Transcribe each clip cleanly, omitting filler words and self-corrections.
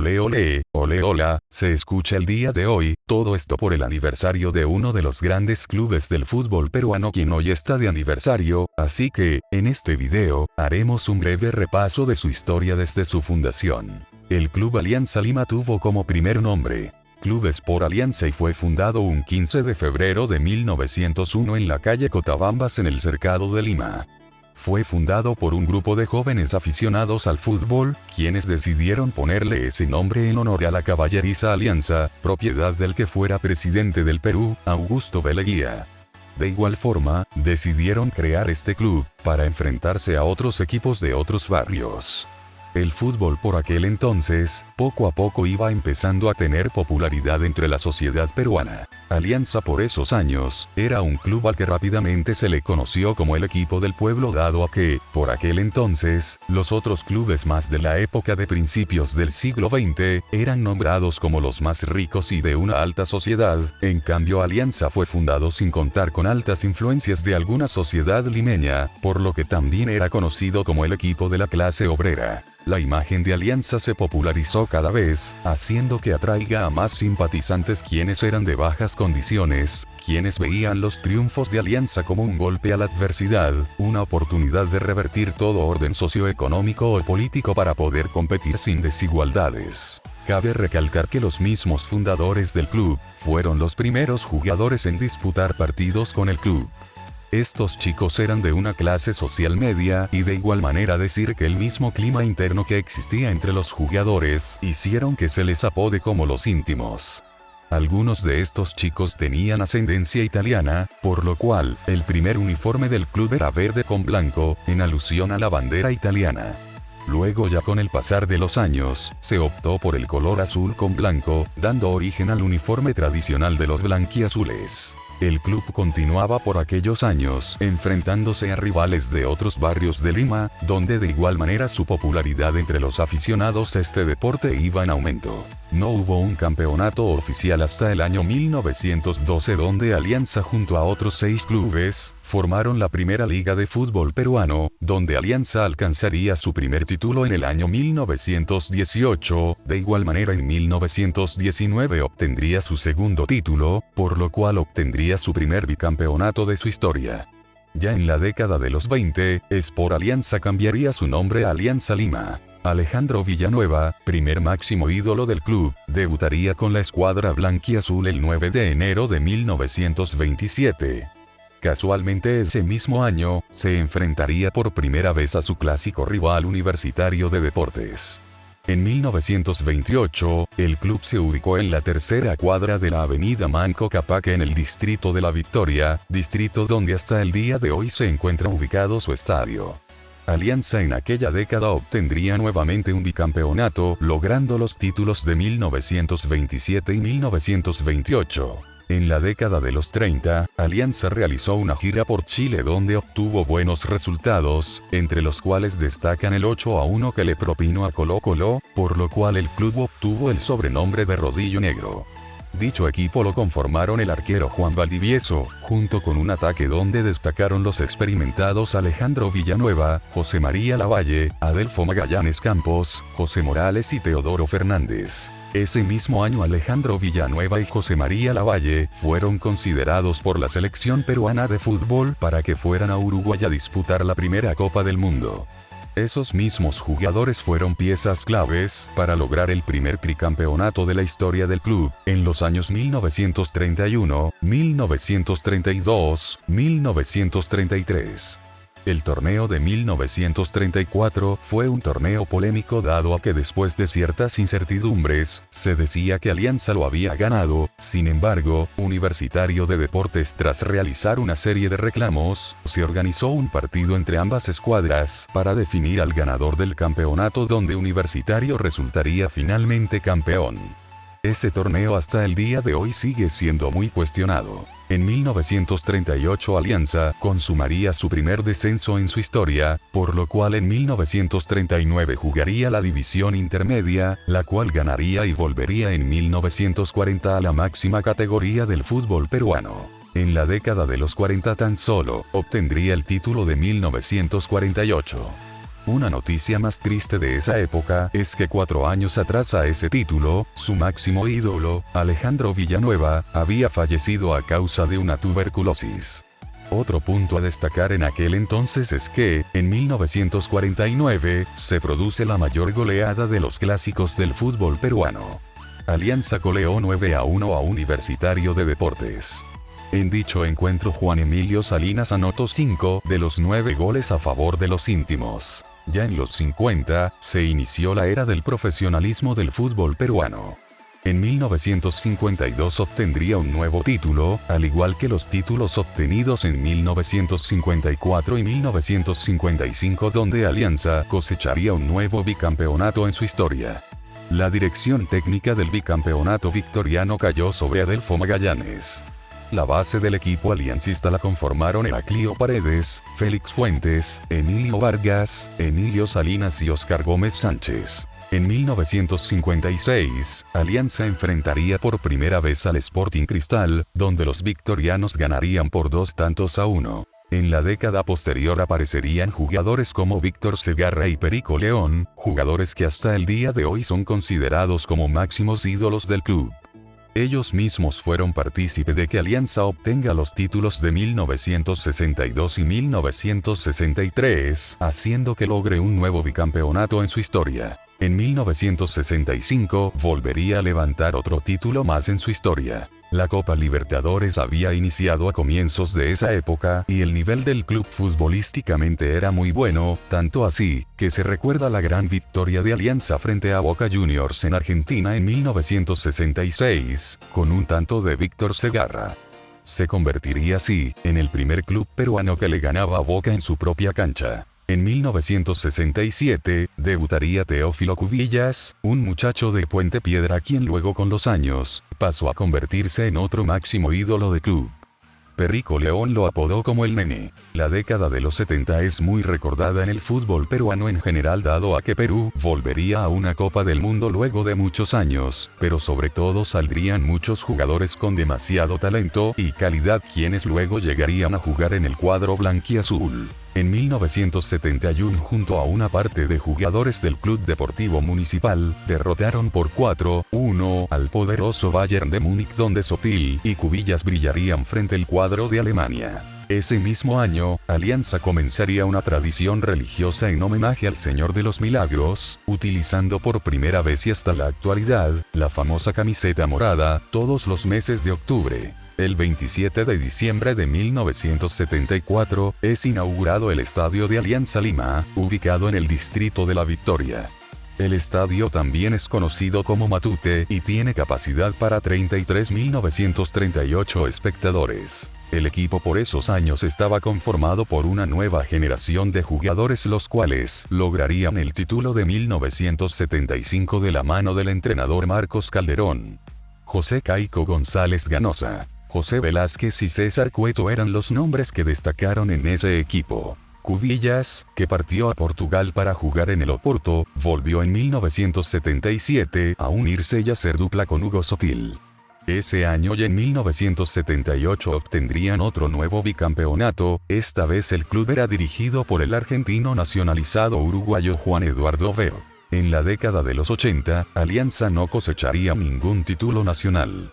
Ole ole, ole hola, se escucha el día de hoy, todo esto por el aniversario de uno de los grandes clubes del fútbol peruano quien hoy está de aniversario, así que, en este video, haremos un breve repaso de su historia desde su fundación. El Club Alianza Lima tuvo como primer nombre Club Sport Alianza y fue fundado un 15 de febrero de 1901 en la calle Cotabambas en el Cercado de Lima. Fue fundado por un grupo de jóvenes aficionados al fútbol, quienes decidieron ponerle ese nombre en honor a la caballeriza Alianza, propiedad del que fuera presidente del Perú, Augusto B. Leguía. De igual forma, decidieron crear este club, para enfrentarse a otros equipos de otros barrios. El fútbol por aquel entonces, poco a poco iba empezando a tener popularidad entre la sociedad peruana. Alianza por esos años, era un club al que rápidamente se le conoció como el equipo del pueblo dado a que, por aquel entonces, los otros clubes más de la época de principios del siglo XX, eran nombrados como los más ricos y de una alta sociedad, en cambio Alianza fue fundado sin contar con altas influencias de alguna sociedad limeña, por lo que también era conocido como el equipo de la clase obrera. La imagen de Alianza se popularizó cada vez, haciendo que atraiga a más simpatizantes quienes eran de bajas condiciones, quienes veían los triunfos de Alianza como un golpe a la adversidad, una oportunidad de revertir todo orden socioeconómico o político para poder competir sin desigualdades. Cabe recalcar que los mismos fundadores del club, fueron los primeros jugadores en disputar partidos con el club. Estos chicos eran de una clase social media y de igual manera decir que el mismo clima interno que existía entre los jugadores hicieron que se les apode como los íntimos. Algunos de estos chicos tenían ascendencia italiana, por lo cual, el primer uniforme del club era verde con blanco, en alusión a la bandera italiana. Luego ya con el pasar de los años, se optó por el color azul con blanco, dando origen al uniforme tradicional de los blanquiazules. El club continuaba por aquellos años enfrentándose a rivales de otros barrios de Lima, donde de igual manera su popularidad entre los aficionados a este deporte iba en aumento. No hubo un campeonato oficial hasta el año 1912 donde Alianza junto a otros 6 clubes, formaron la primera liga de fútbol peruano, donde Alianza alcanzaría su primer título en el año 1918, de igual manera en 1919 obtendría su segundo título, por lo cual obtendría su primer bicampeonato de su historia. Ya en la década de los 20, Sport Alianza cambiaría su nombre a Alianza Lima. Alejandro Villanueva, primer máximo ídolo del club, debutaría con la escuadra blanquiazul el 9 de enero de 1927. Casualmente ese mismo año, se enfrentaría por primera vez a su clásico rival Universitario de Deportes. En 1928, el club se ubicó en la tercera cuadra de la avenida Manco Cápac en el distrito de La Victoria, distrito donde hasta el día de hoy se encuentra ubicado su estadio. Alianza en aquella década obtendría nuevamente un bicampeonato, logrando los títulos de 1927 y 1928. En la década de los 30, Alianza realizó una gira por Chile donde obtuvo buenos resultados, entre los cuales destacan el 8-1 que le propinó a Colo-Colo, por lo cual el club obtuvo el sobrenombre de Rodillo Negro. Dicho equipo lo conformaron el arquero Juan Valdivieso, junto con un ataque donde destacaron los experimentados Alejandro Villanueva, José María Lavalle, Adelfo Magallanes Campos, José Morales y Teodoro Fernández. Ese mismo año Alejandro Villanueva y José María Lavalle fueron considerados por la selección peruana de fútbol para que fueran a Uruguay a disputar la primera Copa del Mundo. Esos mismos jugadores fueron piezas claves para lograr el primer tricampeonato de la historia del club, en los años 1931, 1932, 1933. El torneo de 1934 fue un torneo polémico dado a que después de ciertas incertidumbres, se decía que Alianza lo había ganado, sin embargo, Universitario de Deportes tras realizar una serie de reclamos, se organizó un partido entre ambas escuadras para definir al ganador del campeonato donde Universitario resultaría finalmente campeón. Ese torneo hasta el día de hoy sigue siendo muy cuestionado. En 1938 Alianza consumaría su primer descenso en su historia, por lo cual en 1939 jugaría la división intermedia, la cual ganaría y volvería en 1940 a la máxima categoría del fútbol peruano. En la década de los 40 tan solo obtendría el título de 1948. Una noticia más triste de esa época es que 4 años atrás a ese título, su máximo ídolo, Alejandro Villanueva, había fallecido a causa de una tuberculosis. Otro punto a destacar en aquel entonces es que, en 1949, se produce la mayor goleada de los clásicos del fútbol peruano. Alianza goleó 9-1 a Universitario de Deportes. En dicho encuentro Juan Emilio Salinas anotó 5 de los 9 goles a favor de los íntimos. Ya en los 50, se inició la era del profesionalismo del fútbol peruano. En 1952 obtendría un nuevo título, al igual que los títulos obtenidos en 1954 y 1955, donde Alianza cosecharía un nuevo bicampeonato en su historia. La dirección técnica del bicampeonato victoriano cayó sobre Adelfo Magallanes. La base del equipo aliancista la conformaron Heraclio Paredes, Félix Fuentes, Emilio Vargas, Emilio Salinas y Óscar Gómez Sánchez. En 1956, Alianza enfrentaría por primera vez al Sporting Cristal, donde los victorianos ganarían por 2-1. En la década posterior aparecerían jugadores como Víctor Segarra y Perico León, jugadores que hasta el día de hoy son considerados como máximos ídolos del club. Ellos mismos fueron partícipe de que Alianza obtenga los títulos de 1962 y 1963, haciendo que logre un nuevo bicampeonato en su historia. En 1965 volvería a levantar otro título más en su historia. La Copa Libertadores había iniciado a comienzos de esa época y el nivel del club futbolísticamente era muy bueno, tanto así, que se recuerda la gran victoria de Alianza frente a Boca Juniors en Argentina en 1966, con un tanto de Víctor Segarra. Se convertiría así, en el primer club peruano que le ganaba a Boca en su propia cancha. En 1967, debutaría Teófilo Cubillas, un muchacho de Puente Piedra quien luego con los años, pasó a convertirse en otro máximo ídolo del club. Perico León lo apodó como el Nene. La década de los 70 es muy recordada en el fútbol peruano en general dado a que Perú volvería a una Copa del Mundo luego de muchos años, pero sobre todo saldrían muchos jugadores con demasiado talento y calidad quienes luego llegarían a jugar en el cuadro blanquiazul. En 1971 junto a una parte de jugadores del Club Deportivo Municipal, derrotaron por 4-1 al poderoso Bayern de Múnich donde Sotil y Cubillas brillarían frente al cuadro de Alemania. Ese mismo año, Alianza comenzaría una tradición religiosa en homenaje al Señor de los Milagros, utilizando por primera vez y hasta la actualidad, la famosa camiseta morada, todos los meses de octubre. El 27 de diciembre de 1974, es inaugurado el Estadio de Alianza Lima, ubicado en el distrito de La Victoria. El estadio también es conocido como Matute y tiene capacidad para 33.938 espectadores. El equipo por esos años estaba conformado por una nueva generación de jugadores los cuales lograrían el título de 1975 de la mano del entrenador Marcos Calderón. José Caico González Ganosa, José Velázquez y César Cueto eran los nombres que destacaron en ese equipo. Cubillas, que partió a Portugal para jugar en el Oporto, volvió en 1977 a unirse y hacer dupla con Hugo Sotil. Ese año y en 1978 obtendrían otro nuevo bicampeonato, esta vez el club era dirigido por el argentino nacionalizado uruguayo Juan Eduardo Veo. En la década de los 80, Alianza no cosecharía ningún título nacional.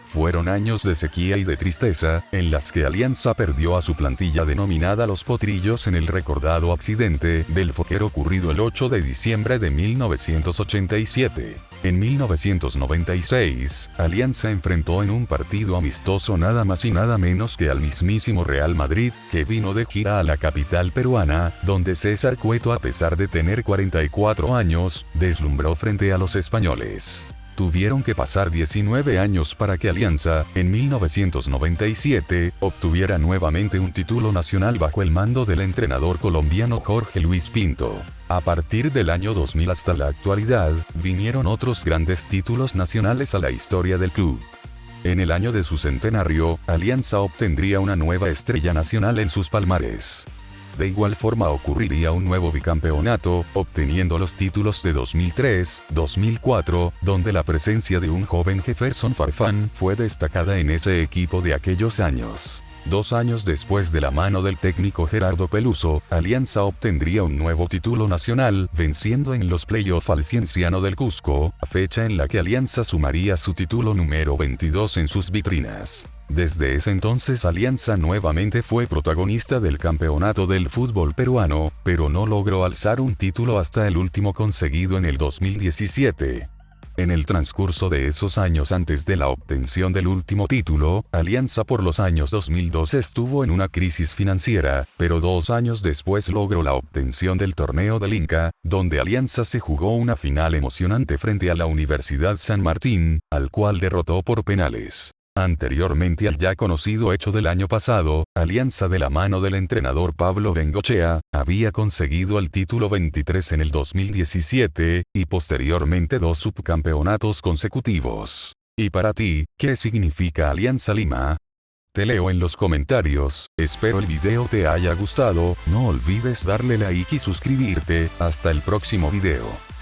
Fueron años de sequía y de tristeza, en las que Alianza perdió a su plantilla denominada Los Potrillos en el recordado accidente del Fokker ocurrido el 8 de diciembre de 1987. En 1996, Alianza enfrentó en un partido amistoso nada más y nada menos que al mismísimo Real Madrid, que vino de gira a la capital peruana, donde César Cueto, a pesar de tener 44 años, deslumbró frente a los españoles. Tuvieron que pasar 19 años para que Alianza, en 1997, obtuviera nuevamente un título nacional bajo el mando del entrenador colombiano Jorge Luis Pinto. A partir del año 2000 hasta la actualidad, vinieron otros grandes títulos nacionales a la historia del club. En el año de su centenario, Alianza obtendría una nueva estrella nacional en sus palmares. De igual forma ocurriría un nuevo bicampeonato, obteniendo los títulos de 2003, 2004, donde la presencia de un joven Jefferson Farfán fue destacada en ese equipo de aquellos años. 2 años después, de la mano del técnico Gerardo Peluso, Alianza obtendría un nuevo título nacional, venciendo en los playoffs al Cienciano del Cusco, fecha en la que Alianza sumaría su título número 22 en sus vitrinas. Desde ese entonces Alianza nuevamente fue protagonista del campeonato del fútbol peruano, pero no logró alzar un título hasta el último conseguido en el 2017. En el transcurso de esos años antes de la obtención del último título, Alianza por los años 2002 estuvo en una crisis financiera, pero 2 años después logró la obtención del torneo del Inca, donde Alianza se jugó una final emocionante frente a la Universidad San Martín, al cual derrotó por penales. Anteriormente al ya conocido hecho del año pasado, Alianza, de la mano del entrenador Pablo Bengochea, había conseguido el título 23 en el 2017, y posteriormente 2 subcampeonatos consecutivos. ¿Y para ti, qué significa Alianza Lima? Te leo en los comentarios. Espero el video te haya gustado, no olvides darle like y suscribirte. Hasta el próximo video.